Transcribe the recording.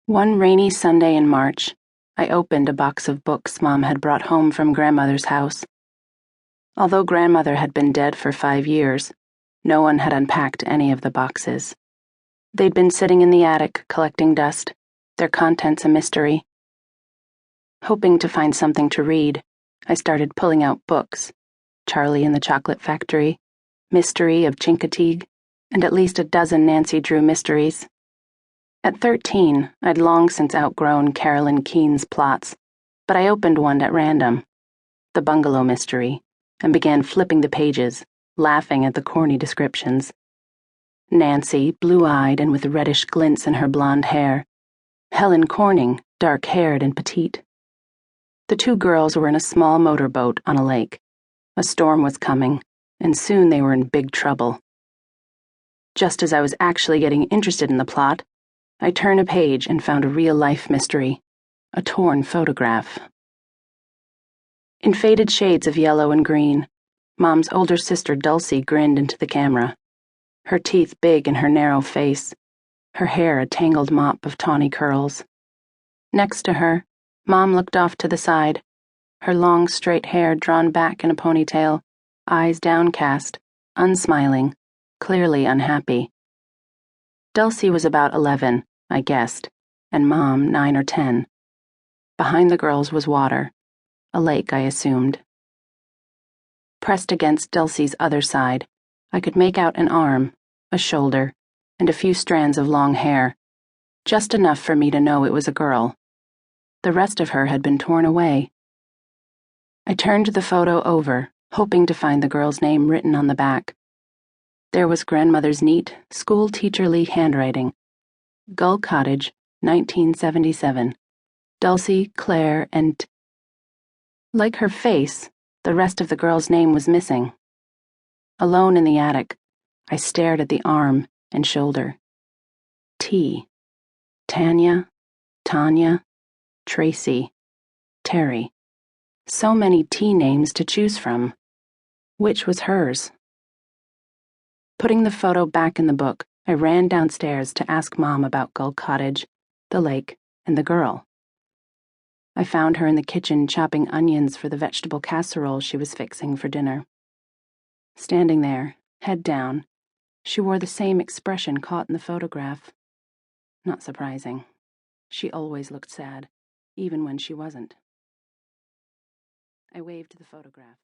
One rainy Sunday in March, I opened a box of books Mom had brought home from Grandmother's house. Although Grandmother had been dead for 5 years, no one had unpacked any of the boxes. They'd been sitting in the attic collecting dust, their contents a mystery. Hoping to find something to read, I started pulling out books: Charlie and the Chocolate Factory, Mystery of Chincoteague, and at least a dozen Nancy Drew mysteries. At 13, I'd long since outgrown Carolyn Keene's plots, but I opened one at random, The Bungalow Mystery, and began flipping the pages, laughing at the corny descriptions. Nancy, blue-eyed and with reddish glints in her blonde hair. Helen Corning, dark-haired and petite. The two girls were in a small motorboat on a lake. A storm was coming, and soon they were in big trouble. Just as I was actually getting interested in the plot, I turned a page and found a real-life mystery, a torn photograph. In faded shades of yellow and green, Mom's older sister Dulcie grinned into the camera, her teeth big in her narrow face, her hair a tangled mop of tawny curls. Next to her, Mom looked off to the side, her long straight hair drawn back in a ponytail, eyes downcast, unsmiling, clearly unhappy. Dulcie was about 11, I guessed, and Mom 9 or 10. Behind the girls was water, a lake, I assumed. Pressed against Dulcie's other side, I could make out an arm, a shoulder, and a few strands of long hair, just enough for me to know it was a girl. The rest of her had been torn away. I turned the photo over, hoping to find the girl's name written on the back. There was Grandmother's neat, school-teacherly handwriting. Gull Cottage, 1977. Dulcie, Claire, and... Like her face, the rest of the girl's name was missing. Alone in the attic, I stared at the arm and shoulder. T. Tanya, Tanya, Tracy, Terry. So many T names to choose from. Which was hers? Putting the photo back in the book, I ran downstairs to ask Mom about Gull Cottage, the lake, and the girl. I found her in the kitchen chopping onions for the vegetable casserole she was fixing for dinner. Standing there, head down, she wore the same expression caught in the photograph. Not surprising. She always looked sad, even when she wasn't. I waved the photograph.